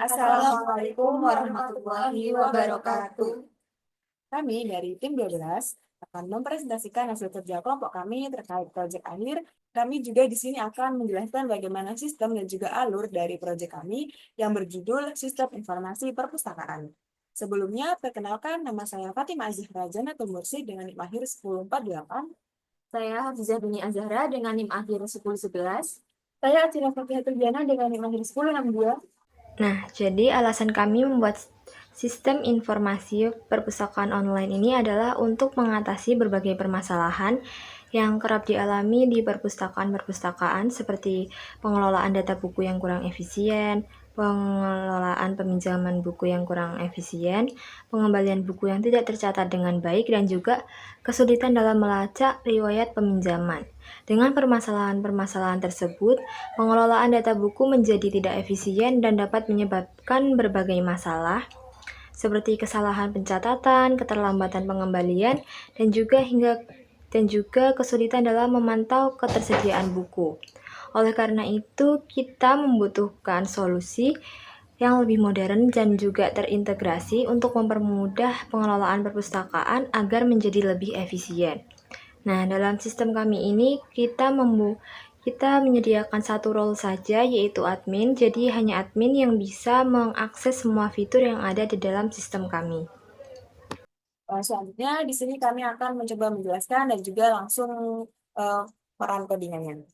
Assalamualaikum warahmatullahi wabarakatuh. Kami dari tim 12 akan mempresentasikan hasil kerja kelompok kami terkait proyek akhir. Kami juga di sini akan menjelaskan bagaimana sistem dan juga alur dari proyek kami yang berjudul Sistem Informasi Perpustakaan. Sebelumnya, perkenalkan nama saya Fatimah Azhra Janatul Mursi dengan NIM akhir 1048. Saya Hafizah Bini Azhara dengan NIM akhir 1011. Saya Acila Fakihatul Jana dengan NIM akhir 1062. Nah, jadi alasan kami membuat sistem informasi perpustakaan online ini adalah untuk mengatasi berbagai permasalahan yang kerap dialami di perpustakaan-perpustakaan seperti pengelolaan data buku yang kurang efisien, pengelolaan peminjaman buku yang kurang efisien, pengembalian buku yang tidak tercatat dengan baik, dan juga kesulitan dalam melacak riwayat peminjaman. Dengan permasalahan-permasalahan tersebut, pengelolaan data buku menjadi tidak efisien dan dapat menyebabkan berbagai masalah, seperti kesalahan pencatatan, keterlambatan pengembalian, dan juga kesulitan dalam memantau ketersediaan buku. Oleh karena itu, kita membutuhkan solusi yang lebih modern dan juga terintegrasi untuk mempermudah pengelolaan perpustakaan agar menjadi lebih efisien. Nah, dalam sistem kami ini kita menyediakan satu role saja, yaitu admin. Jadi hanya admin yang bisa mengakses semua fitur yang ada di dalam sistem kami. Selanjutnya, di sini kami akan mencoba menjelaskan dan juga langsung peran codingannya.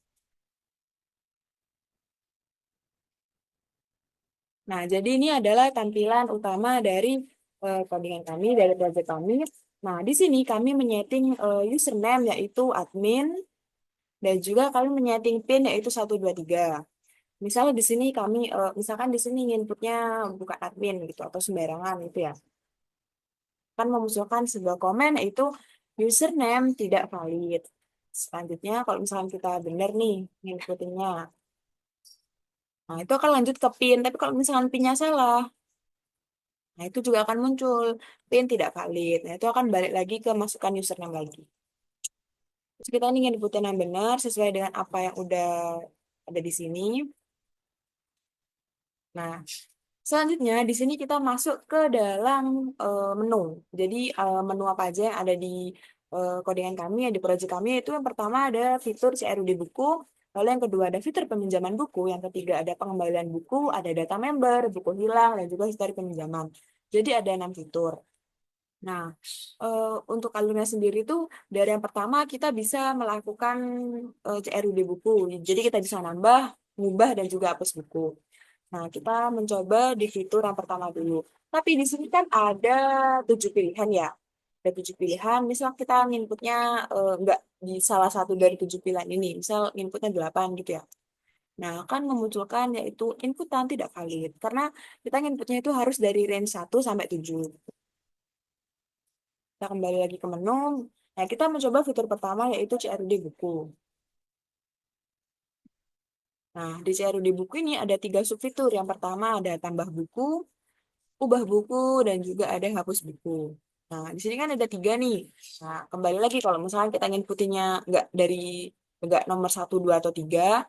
Nah, jadi ini adalah tampilan utama dari codingan kami, dari project kami. Nah, di sini kami menyeting username yaitu admin, dan juga kami menyeting PIN yaitu 123. Misalnya di sini kami, misalkan di sini inputnya bukan admin gitu, atau sembarangan gitu ya. Kan memunculkan sebuah komen yaitu username tidak valid. Selanjutnya, kalau misalkan kita benar nih inputinnya, nah itu akan lanjut ke PIN. Tapi kalau misalkan PIN-nya salah, nah, itu juga akan muncul PIN tidak valid. Nah, itu akan balik lagi ke masukan username lagi. Terus kita ingin inputin yang benar sesuai dengan apa yang udah ada di sini. Nah, selanjutnya di sini kita masuk ke dalam menu. Jadi menu apa aja yang ada di codingan kami, di proyek kami, itu yang pertama ada fitur CRUD buku, lalu yang kedua ada fitur peminjaman buku, yang ketiga ada pengembalian buku, ada data member, buku hilang, dan juga histori peminjaman. Jadi ada 6 fitur. Nah, untuk alurnya sendiri itu dari yang pertama kita bisa melakukan CRUD buku. Jadi kita bisa nambah, ngubah, dan juga hapus buku. Nah, kita mencoba di fitur yang pertama dulu. Tapi di sini kan ada 7 pilihan ya. Ada 7 pilihan. Misal kita inputnya nggak di salah satu dari 7 pilihan ini. Misal inputnya 8 gitu ya. Nah, akan memunculkan yaitu inputan tidak valid. Karena kita inputnya itu harus dari range 1 sampai 7. Kita kembali lagi ke menu. Nah, kita mencoba fitur pertama yaitu CRUD buku. Nah, di CRUD buku ini ada 3 subfitur. Yang pertama ada tambah buku, ubah buku, dan juga ada hapus buku. Nah, di sini kan ada 3 nih. Nah, kembali lagi kalau misalnya kita ingin putihnya nggak nomor 1, 2, atau 3,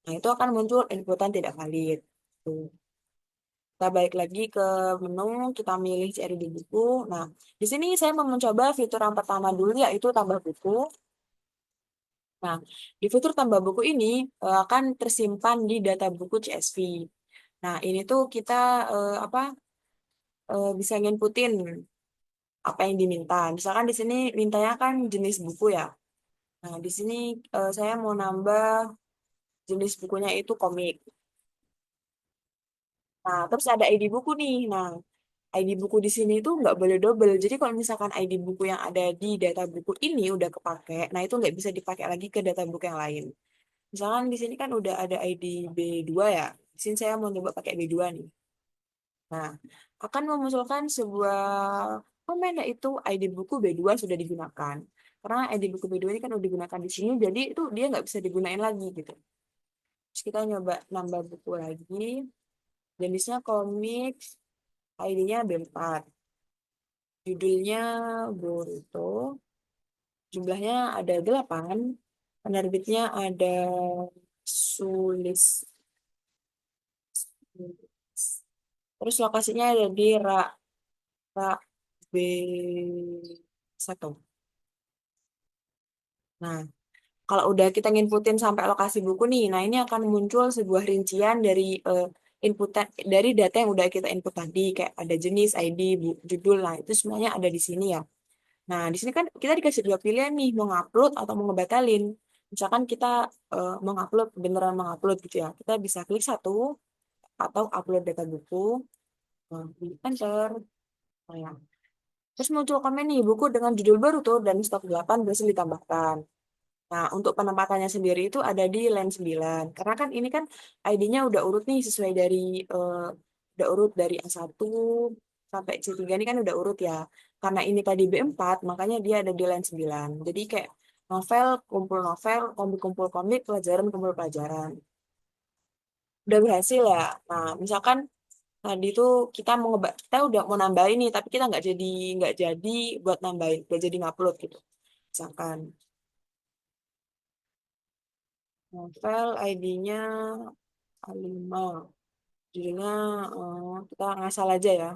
nah itu akan muncul inputan tidak valid. Tuh. Kita balik lagi ke menu, kita milih CRUD buku. Nah, di sini saya mau mencoba fitur yang pertama dulu yaitu tambah buku. Nah, di fitur tambah buku ini akan tersimpan di data buku CSV. Nah, ini tuh kita bisa nginputin apa yang diminta. Misalkan di sini mintanya kan jenis buku ya. Nah, di sini saya mau nambah jenis bukunya itu komik. Nah, terus ada ID buku nih. Nah, ID buku di sini itu nggak boleh double. Jadi kalau misalkan ID buku yang ada di data buku ini udah kepake, nah itu nggak bisa dipakai lagi ke data buku yang lain. Misalkan di sini kan udah ada ID B2 ya. Di sini saya mau coba pakai B2 nih. Nah, akan memunculkan sebuah komen yaitu ID buku B2 sudah digunakan. Karena ID buku B2 ini kan udah digunakan di sini, jadi itu dia nggak bisa digunain lagi gitu. Terus kita nyoba nambah buku lagi. Jenisnya komik, ID-nya B4. Judulnya Boruto. Jumlahnya ada 8. Penerbitnya ada Sulis. Terus lokasinya ada di rak B1. Nah, kalau udah kita nginputin sampai lokasi buku nih, nah ini akan muncul sebuah rincian dari input dari data yang udah kita input tadi, kayak ada jenis, ID, judul, nah itu semuanya ada di sini ya. Nah, di sini kan kita dikasih dua pilihan nih, mau ngupload atau mau ngebatalin. Misalkan kita mau ngupload, beneran mau ngupload gitu ya, kita bisa klik satu atau upload data buku, pilih enter. Nah, ya. Terus muncul komen nih, buku dengan judul baru tuh dan stok 8 berhasil ditambahkan. Nah, untuk penempatannya sendiri itu ada di line 9. Karena kan ini kan ID-nya udah urut nih sesuai dari udah urut dari A1 sampai C3 ini kan udah urut ya. Karena ini tadi B4, makanya dia ada di line 9. Jadi kayak novel, komik-kumpul komik, pelajaran kumpul pelajaran. Udah berhasil ya. Nah, misalkan tadi tuh kita udah mau nambahin nih, tapi kita nggak jadi buat nambahin, nggak jadi ngupload gitu. Misalkan novel ID-nya A5. Judulnya kita ngasal aja ya.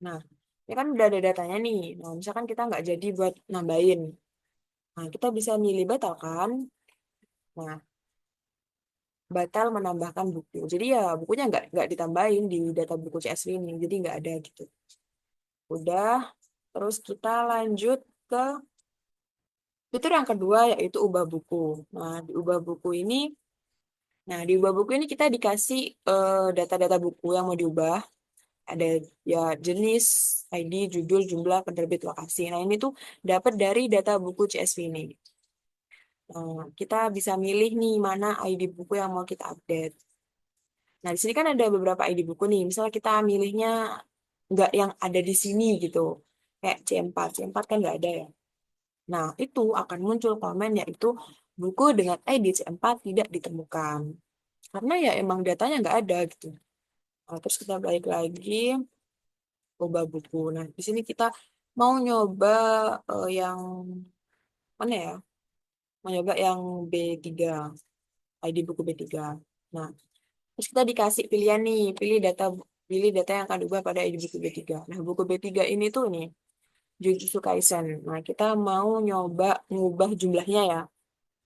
Nah, ini kan udah ada datanya nih. Nah, misalkan kita nggak jadi buat nambahin. Nah, kita bisa milih batalkan. Nah, batal menambahkan buku. Jadi ya bukunya nggak ditambahin di data buku CSV ini. Jadi nggak ada gitu. Udah, terus kita lanjut ke fitur yang kedua yaitu ubah buku. Nah, di ubah buku ini, kita dikasih data-data buku yang mau diubah. Ada ya jenis, ID, judul, jumlah, penerbit, lokasi. Nah, ini tuh dapat dari data buku CSV ini. Kita bisa milih nih mana ID buku yang mau kita update. Nah, di sini kan ada beberapa ID buku nih. Misalnya kita milihnya nggak yang ada di sini gitu. Kayak C4 kan nggak ada ya. Nah, itu akan muncul komen yaitu buku dengan ID C4 tidak ditemukan. Karena ya emang datanya nggak ada gitu. Nah, terus kita balik lagi, ubah buku. Nah, di sini kita mau nyoba yang mana ya? Mau nyoba yang B3, ID buku B3. Nah, terus kita dikasih pilihan nih, pilih data yang akan diubah pada ID buku B3. Nah, buku B3 ini tuh nih, Jujutsu Kaisen. Nah, kita mau nyoba ngubah jumlahnya ya.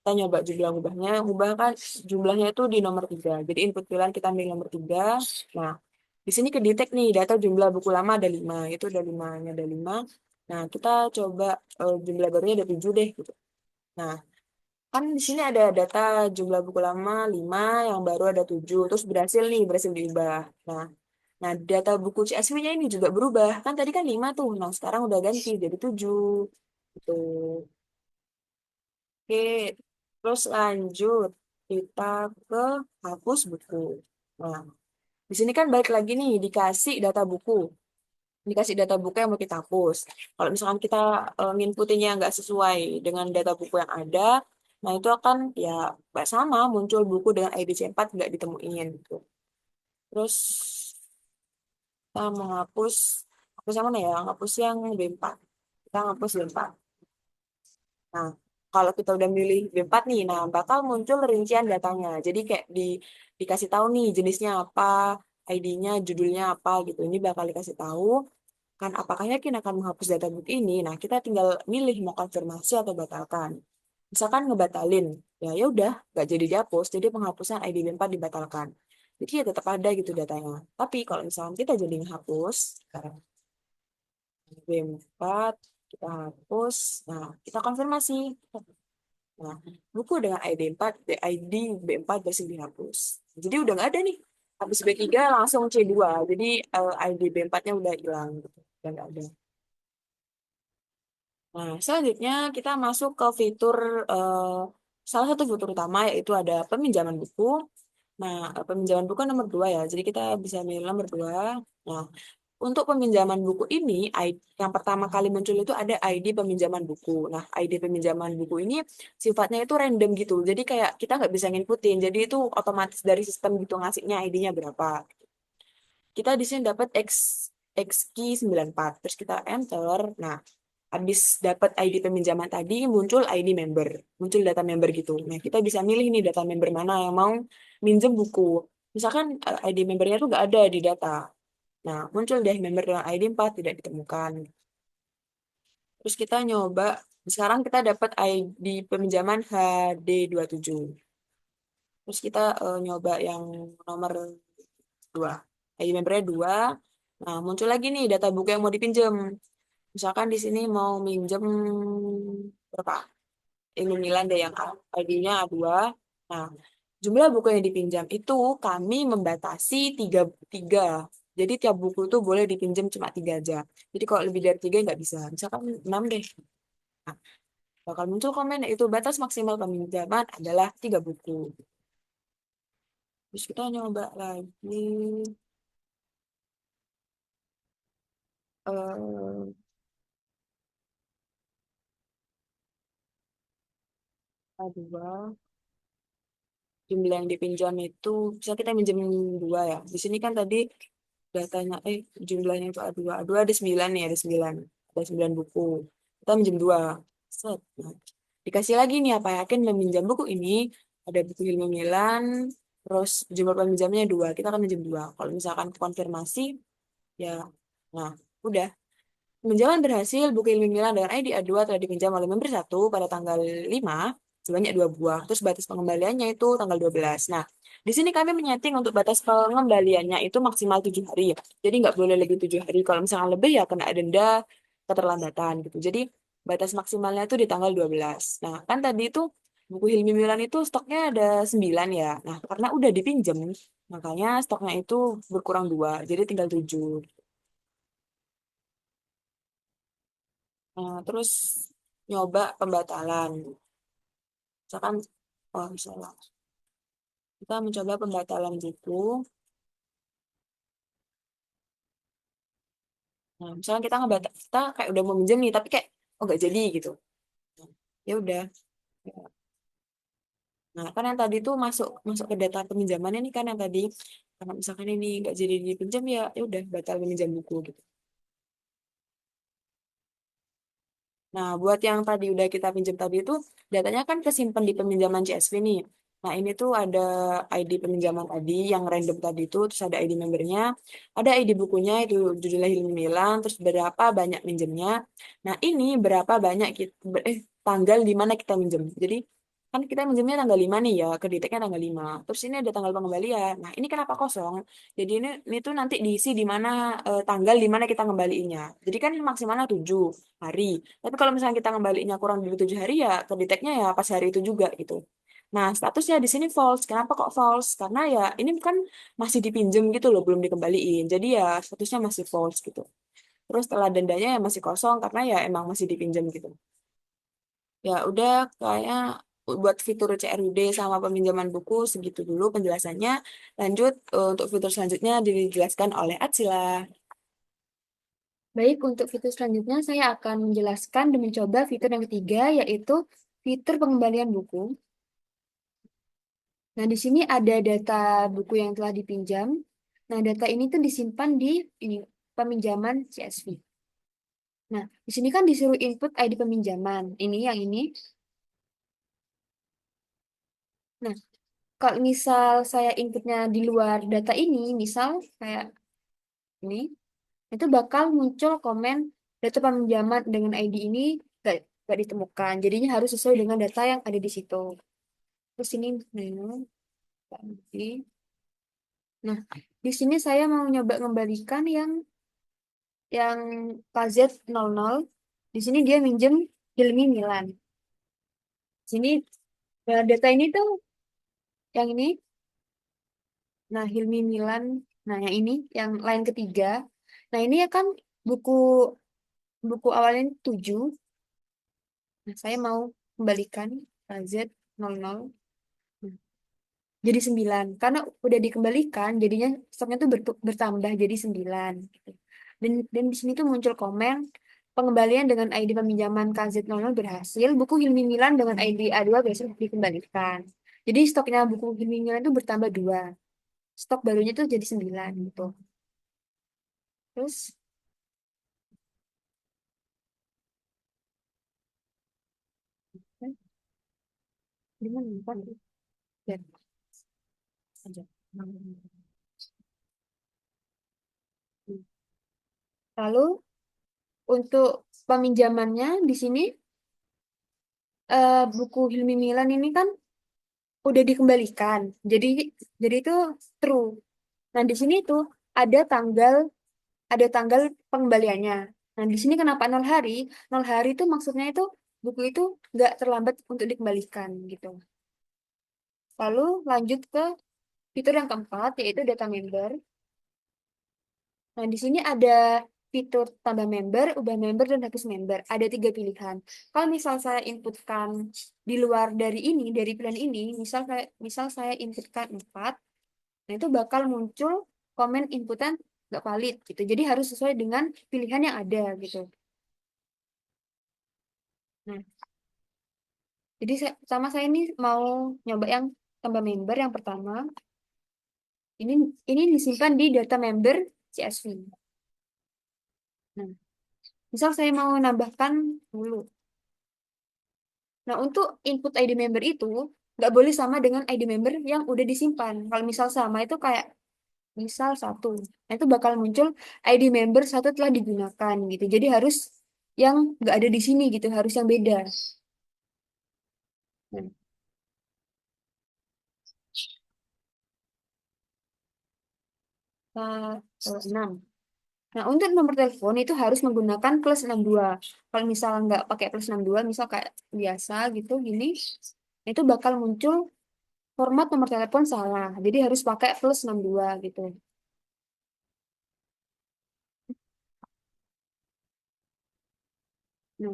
Kita nyoba ngubahnya, ngubah kan jumlahnya itu di nomor 3. Jadi input pilihan kita ambil nomor 3. Nah, di sini kedetek nih data jumlah buku lama ada 5. Itu ada 5, ada 5. Nah, kita coba jumlah barunya ada 7 deh gitu. Nah, kan di sini ada data jumlah buku lama 5, yang baru ada 7. Terus berhasil diubah. Nah, data buku CSV-nya ini juga berubah. Kan tadi kan 5 tuh. Nah, sekarang udah ganti jadi 7. Gitu. Oke, terus lanjut kita ke hapus buku. Nah, di sini kan balik lagi nih dikasih data buku. Dikasih data buku yang mau kita hapus. Kalau misalkan kita nginputinnya nggak sesuai dengan data buku yang ada, nah itu akan ya nggak sama, muncul buku dengan ID C4 nggak ditemuin gitu. Terus kita menghapus, hapus yang mana ya? Hapus yang B4. Kita hapus B4. Nah, kalau kita udah milih B4 nih, nah bakal muncul rincian datanya. Jadi kayak dikasih tahu nih jenisnya apa, ID-nya, judulnya apa gitu. Ini bakal dikasih tahu. Kan apakah yakin akan menghapus data buku ini? Nah, kita tinggal milih mau konfirmasi atau batalkan. Misalkan ngebatalin, ya udah, nggak jadi dihapus, jadi penghapusan ID B4 dibatalkan. Jadi ya tetap ada gitu datanya. Tapi kalau misalkan kita jadi menghapus, sekarang B4, kita hapus, nah kita konfirmasi. Nah, buku dengan ID B4 berhasil dihapus. Jadi udah nggak ada nih. Habis B3 langsung C2. Jadi ID B4-nya udah hilang gitu. Udah nggak ada. Nah, selanjutnya kita masuk ke fitur salah satu fitur utama yaitu ada peminjaman buku. Nah, peminjaman buku nomor 2 ya. Jadi kita bisa milih nomor 2. Nah, untuk peminjaman buku ini, yang pertama kali muncul itu ada ID peminjaman buku. Nah, ID peminjaman buku ini sifatnya itu random gitu. Jadi kayak kita nggak bisa ngikutin. Jadi itu otomatis dari sistem gitu ngasihnya ID-nya berapa. Kita di sini dapat X key 94. Terus kita enter. Nah, habis dapat ID peminjaman tadi, muncul ID member, muncul data member gitu. Nah, kita bisa milih nih data member mana yang mau minjem buku. Misalkan ID membernya tuh nggak ada di data. Nah, muncul deh member dengan ID 4 tidak ditemukan. Terus kita nyoba, sekarang kita dapat ID peminjaman HD27. Terus kita nyoba yang nomor 2. ID membernya 2. Nah, muncul lagi nih data buku yang mau dipinjam. Misalkan di sini mau minjem berapa? Ilmu Milan deh yang ID-nya A2. Nah, jumlah buku yang dipinjam itu kami membatasi tiga. Jadi tiap buku itu boleh dipinjam cuma 3 aja. Jadi kalau lebih dari 3 nggak bisa. Misalkan 6 deh. Nah, bakal muncul komen itu batas maksimal peminjaman adalah 3 buku. Terus kita nyoba lagi eh A2. Jumlah yang dipinjam itu bisa kita minjem 2 ya. Di sini kan tadi datanya jumlahnya itu A2. A2 ada 9 nih, ada 9. Ada 9 buku. Kita minjem 2. Set. Nah, dikasih lagi nih apa yakin meminjam buku ini ada buku Hilmi Milan, terus jumlah peminjamnya 2. Kita akan minjem 2. Kalau misalkan konfirmasi ya nah, udah. Peminjaman berhasil, buku Ilmu Milan dengan ID A2 telah dipinjam oleh member 1 pada tanggal 5 sebanyak 2 buah. Terus batas pengembaliannya itu tanggal 12. Nah, di sini kami menyeting untuk batas pengembaliannya itu maksimal 7 hari. Jadi nggak boleh lebih 7 hari. Kalau misalkan lebih ya kena denda keterlambatan gitu. Jadi batas maksimalnya itu di tanggal 12. Nah, kan tadi itu buku Hilmi Milan itu stoknya ada 9 ya. Nah, karena udah dipinjem, makanya stoknya itu berkurang 2. Jadi tinggal 7. Nah, terus nyoba pembatalan. Misalkan, oh misalnya, kita mencoba pembatalan buku. Nah, misalnya kita kita kayak udah mau minjem nih, tapi kayak, oh nggak jadi gitu. Nah, ya udah. Nah, kan yang tadi tuh masuk masuk ke data peminjaman ini kan yang tadi, karena misalkan ini nggak jadi dipinjam ya udah batal meminjam buku gitu. Nah, buat yang tadi udah kita pinjam tadi itu, datanya kan kesimpan di peminjaman CSV nih. Nah, ini tuh ada ID peminjaman tadi, yang random tadi itu, terus ada ID membernya, ada ID bukunya, itu judulnya Hilmi Milan, terus berapa banyak minjemnya. Nah, ini berapa banyak kita, tanggal di mana kita minjem. Jadi, kan kita minjemnya tanggal 5 nih ya, kedeteknya tanggal 5. Terus ini ada tanggal pengembalian. Nah, ini kenapa kosong? Jadi ini tuh nanti diisi di mana tanggal di mana kita ngembaliinnya. Jadi kan maksimalnya 7 hari. Tapi kalau misalnya kita ngembalinya kurang dari 7 hari ya kedeteknya ya pas hari itu juga gitu. Nah, statusnya di sini false. Kenapa kok false? Karena ya ini kan masih dipinjem gitu loh, belum dikembaliin. Jadi ya statusnya masih false gitu. Terus setelah dendanya ya masih kosong karena ya emang masih dipinjam gitu. Ya udah kayak buat fitur CRUD sama peminjaman buku segitu dulu penjelasannya. Lanjut untuk fitur selanjutnya dijelaskan oleh Atsila. Baik, untuk fitur selanjutnya saya akan menjelaskan dan mencoba fitur yang ketiga, yaitu fitur pengembalian buku. Nah, di sini ada data buku yang telah dipinjam. Nah, data ini tuh disimpan di ini peminjaman CSV. Nah, di sini kan disuruh input ID peminjaman. Ini yang ini. Nah, kalau misal saya inputnya di luar data ini, misal kayak ini, itu bakal muncul komen data peminjaman dengan ID ini gak ditemukan. Jadinya harus sesuai dengan data yang ada di situ. Terus ini, nah, di sini saya mau nyoba mengembalikan yang KZ00. Di sini dia minjem Hilmi Milan. Sini data ini tuh yang ini. Nah, Hilmi Milan. Nah, yang ini yang lain ketiga. Nah, ini ya kan buku buku awalnya 7. Nah, saya mau kembalikan KZ00. Nah, jadi 9. Karena udah dikembalikan, jadinya stoknya tuh bertambah jadi 9. Gitu. Dan di sini tuh muncul komen pengembalian dengan ID peminjaman KZ00 berhasil. Buku Hilmi Milan dengan ID A2 berhasil dikembalikan. Jadi stoknya buku Hilmi Milan itu bertambah 2. Stok barunya tuh jadi 9 gitu. Terus Gimana? Ntar. Dan Aja. lalu untuk peminjamannya di sini buku Hilmi Milan ini kan udah dikembalikan. Jadi itu true. Nah, di sini tuh ada tanggal ada tanggal pengembaliannya. Nah, di sini kenapa 0 hari? 0 hari itu maksudnya itu buku itu nggak terlambat untuk dikembalikan gitu. Lalu lanjut ke fitur yang keempat yaitu data member. Nah, di sini ada fitur tambah member, ubah member, dan hapus member. Ada 3 pilihan. Kalau misal saya inputkan di luar dari ini, dari pilihan ini, misal saya inputkan 4, nah itu bakal muncul komen inputan nggak valid gitu. Jadi harus sesuai dengan pilihan yang ada gitu. Nah, jadi pertama saya ini mau nyoba yang tambah member yang pertama. Ini ini disimpan di data member CSV. Nah, misal saya mau nambahkan dulu. Nah, untuk input ID member itu nggak boleh sama dengan ID member yang udah disimpan. Kalau misal sama itu kayak misal 1. Nah, itu bakal muncul ID member 1 telah digunakan gitu. Jadi harus yang nggak ada di sini gitu, harus yang beda. Nah, eh, 6. Nah, untuk nomor telepon itu harus menggunakan +62. Kalau misal nggak pakai +62, misal kayak biasa gitu, gini, itu bakal muncul format nomor telepon salah. Jadi harus pakai +62 gitu. Nah,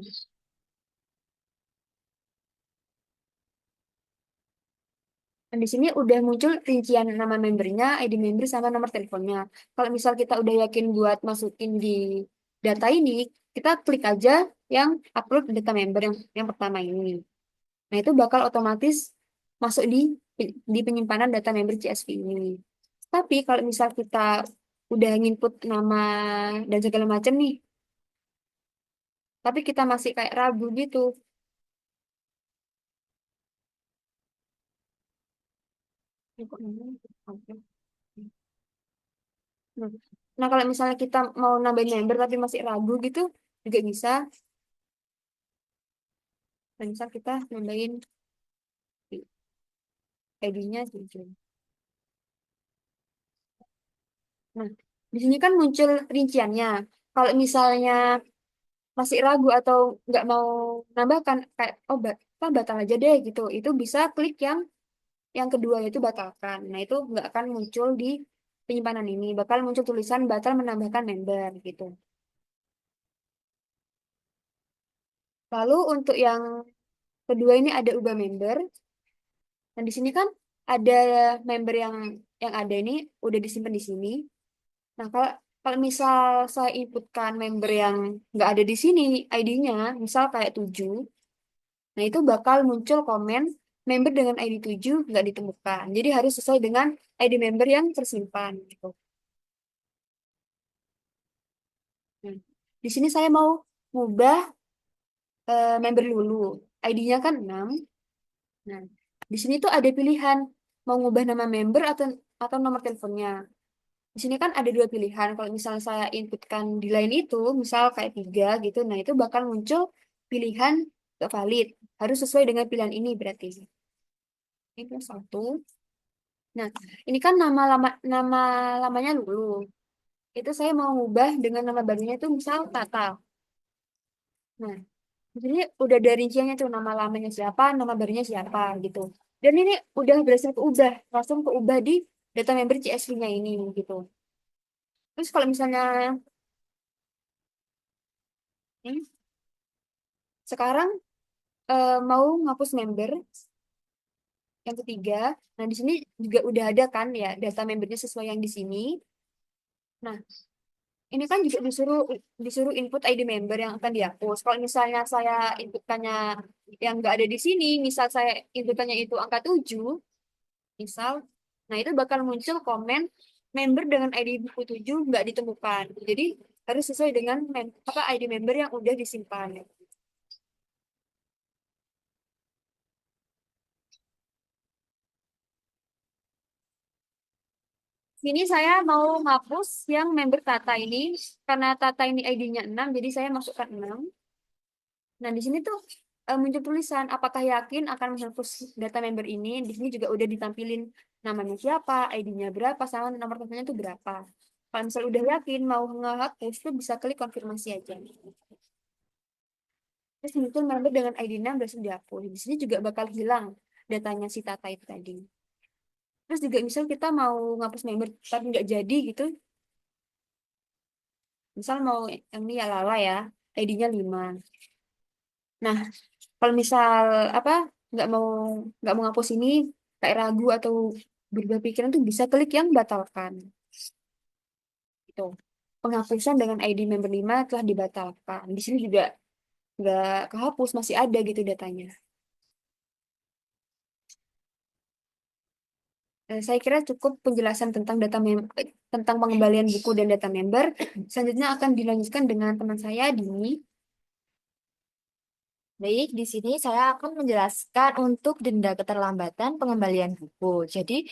dan di sini udah muncul rincian nama membernya, ID member, sama nomor teleponnya. Kalau misal kita udah yakin buat masukin di data ini, kita klik aja yang upload data member yang pertama ini. Nah, itu bakal otomatis masuk di penyimpanan data member CSV ini. Tapi kalau misal kita udah nginput nama dan segala macam nih, tapi kita masih kayak ragu gitu. Ini kok namanya? Oke. Nah, nah, kalau misalnya kita mau nambahin member tapi masih ragu gitu, juga bisa. Nah, misal kita nambahin ID-nya 7. Nah, di sini kan muncul rinciannya. Kalau misalnya masih ragu atau nggak mau nambahkan, kayak, oh, kita batal aja deh gitu. Itu bisa klik yang kedua, yaitu batalkan. Nah, itu nggak akan muncul di penyimpanan ini. Bakal muncul tulisan batal menambahkan member gitu. Lalu untuk yang kedua ini ada ubah member. Nah, di sini kan ada member yang ada ini udah disimpan di sini. Nah, kalau kalau misal saya inputkan member yang nggak ada di sini ID-nya, misal kayak 7, nah itu bakal muncul komen member dengan ID 7 nggak ditemukan. Jadi harus sesuai dengan ID member yang tersimpan gitu. Nah, di sini saya mau ngubah member dulu. ID-nya kan 6. Nah, di sini tuh ada pilihan mau ngubah nama member atau nomor teleponnya. Di sini kan ada 2 pilihan. Kalau misalnya saya inputkan di line itu, misal kayak 3 gitu, nah itu bakal muncul pilihan gak valid. Harus sesuai dengan pilihan ini berarti. Ini +1. Nah, ini kan nama lamanya Lulu. Itu saya mau ngubah dengan nama barunya itu misal Tata. Nah, di sini udah ada rinciannya tuh nama lamanya siapa, nama barunya siapa gitu. Dan ini udah berhasil keubah, langsung keubah di data member CSV-nya ini gitu. Terus kalau misalnya hmm, sekarang mau ngapus member yang ketiga. Nah, di sini juga udah ada kan ya data membernya sesuai yang di sini. Nah, ini kan juga disuruh disuruh input ID member yang akan dihapus. Kalau misalnya saya inputkannya yang nggak ada di sini, misal saya inputkannya itu angka 7, misal, nah itu bakal muncul komen member dengan ID buku 7 nggak ditemukan. Jadi harus sesuai dengan apa ID member yang udah disimpan. Sini saya mau ngapus yang member Tata ini. Karena Tata ini ID-nya 6, jadi saya masukkan 6. Nah, di sini tuh muncul tulisan, apakah yakin akan menghapus data member ini? Di sini juga udah ditampilin namanya siapa, ID-nya berapa, sama nomor teleponnya tuh berapa. Kalau misalnya udah yakin mau ngehapus, tuh bisa klik konfirmasi aja. Terus muncul member dengan ID 6 berhasil dihapus. Di sini juga bakal hilang datanya si Tata itu tadi. Terus juga misal kita mau ngapus member tapi nggak jadi gitu. Misal mau yang ini ya Lala ya, ID-nya 5. Nah, kalau misal apa nggak mau nggak mau ngapus ini, kayak ragu atau berubah pikiran tuh bisa klik yang batalkan. Itu penghapusan dengan ID member 5 telah dibatalkan. Di sini juga nggak kehapus, masih ada gitu datanya. Saya kira cukup penjelasan tentang tentang pengembalian buku dan data member. Selanjutnya akan dilanjutkan dengan teman saya Dini. Baik, di sini saya akan menjelaskan untuk denda keterlambatan pengembalian buku. Jadi,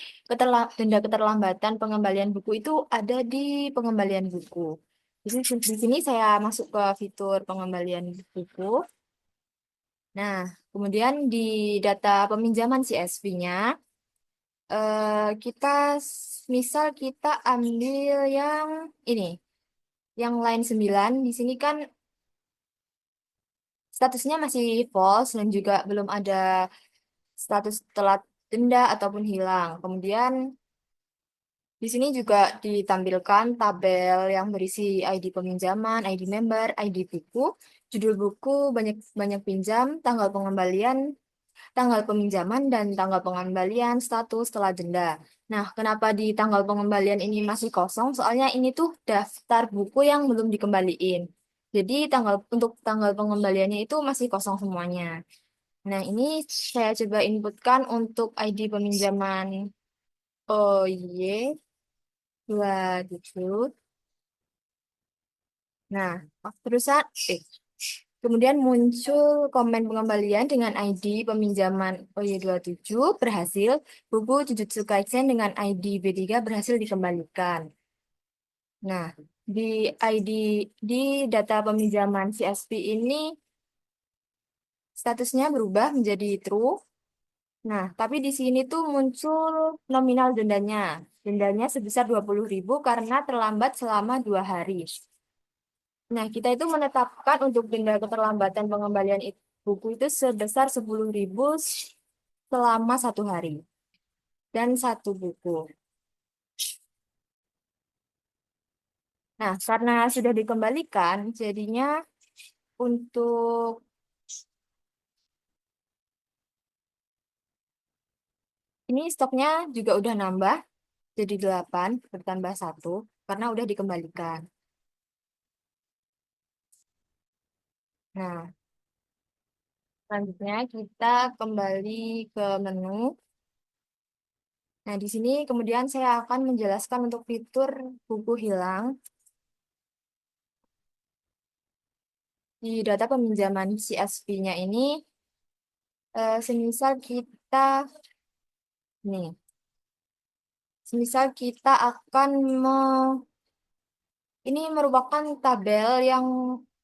denda keterlambatan pengembalian buku itu ada di pengembalian buku. Di sini saya masuk ke fitur pengembalian buku. Nah, kemudian di data peminjaman CSV-nya, kita misal kita ambil yang ini, yang line 9. Di sini kan statusnya masih false dan juga belum ada status telat denda ataupun hilang. Kemudian di sini juga ditampilkan tabel yang berisi ID peminjaman, ID member, ID buku, judul buku, banyak banyak pinjam, tanggal peminjaman dan tanggal pengembalian, status setelah denda. Nah, kenapa di tanggal pengembalian ini masih kosong? Soalnya ini tuh daftar buku yang belum dikembaliin. Jadi untuk tanggal pengembaliannya itu masih kosong semuanya. Nah, ini saya coba inputkan untuk ID peminjaman. Oh iya, dua gitu. Nah, terusan, kemudian muncul komen pengembalian dengan ID peminjaman OY27 berhasil, buku Jujutsu Kaisen dengan ID B3 berhasil dikembalikan. Nah, di ID di data peminjaman CSP ini statusnya berubah menjadi true. Nah, tapi di sini tuh muncul nominal dendanya. Dendanya sebesar 20.000 karena terlambat selama 2 hari. Nah, kita itu menetapkan untuk denda keterlambatan pengembalian buku itu sebesar 10.000 selama 1 hari dan satu buku. Nah, karena sudah dikembalikan, jadinya untuk ini stoknya juga udah nambah jadi 8 bertambah 1 karena udah dikembalikan. Nah, selanjutnya kita kembali ke menu. Nah, di sini kemudian saya akan menjelaskan untuk fitur buku hilang. Di data peminjaman CSV-nya ini, semisal kita, nih, semisal kita akan ini merupakan tabel yang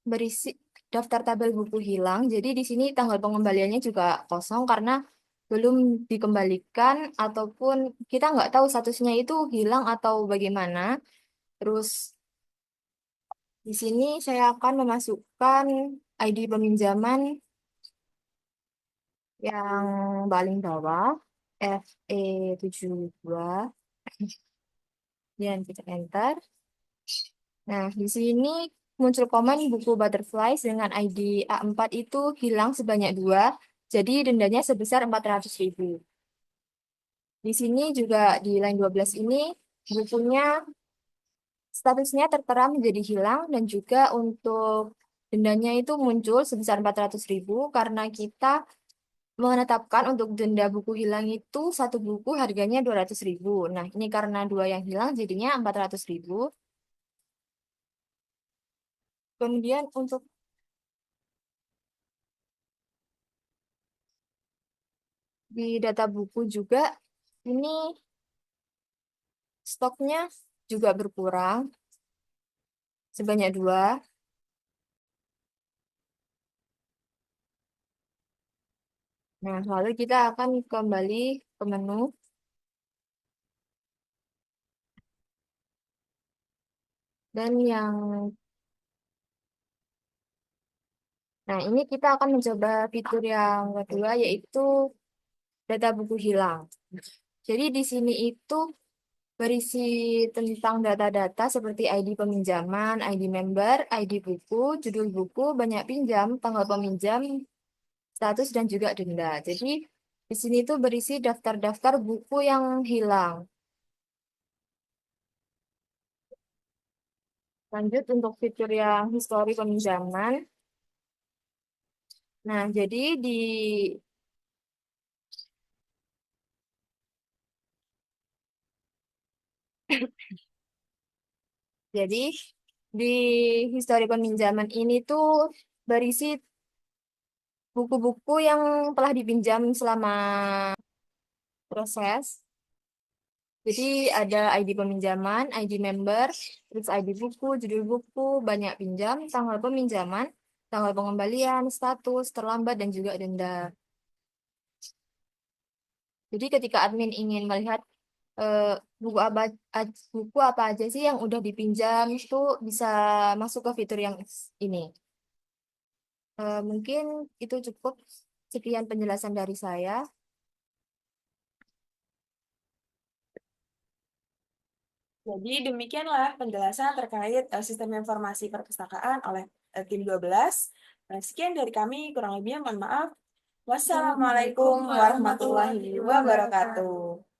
berisi daftar tabel buku hilang. Jadi di sini tanggal pengembaliannya juga kosong karena belum dikembalikan ataupun kita nggak tahu statusnya itu hilang atau bagaimana. Terus di sini saya akan memasukkan ID peminjaman yang paling bawah FE72 dan kita enter. Nah, di sini muncul komen buku Butterflies dengan ID A4 itu hilang sebanyak 2, jadi dendanya sebesar 400.000. Di sini juga di line 12 ini bukunya statusnya tertera menjadi hilang dan juga untuk dendanya itu muncul sebesar 400.000 karena kita menetapkan untuk denda buku hilang itu satu buku harganya 200.000. Nah, ini karena 2 yang hilang jadinya 400.000. Kemudian untuk di data buku juga ini stoknya juga berkurang sebanyak 2. Nah, lalu kita akan kembali ke menu. Dan nah ini kita akan mencoba fitur yang kedua, yaitu data buku hilang. Jadi di sini itu berisi tentang data-data seperti ID peminjaman, ID member, ID buku, judul buku, banyak pinjam, tanggal peminjam, status, dan juga denda. Jadi di sini tuh berisi daftar-daftar buku yang hilang. Lanjut untuk fitur yang histori peminjaman. Nah, jadi di histori peminjaman ini tuh berisi buku-buku yang telah dipinjam selama proses. Jadi ada ID peminjaman, ID member, terus ID buku, judul buku, banyak pinjam, tanggal peminjaman, tanggal pengembalian, status, terlambat, dan juga denda. Jadi ketika admin ingin melihat eh, buku apa aja sih yang udah dipinjam, itu bisa masuk ke fitur yang ini. Mungkin itu cukup. Sekian penjelasan dari saya. Jadi demikianlah penjelasan terkait sistem informasi perpustakaan oleh tim 12. Sekian dari kami, kurang lebihnya mohon maaf. Wassalamualaikum warahmatullahi wabarakatuh.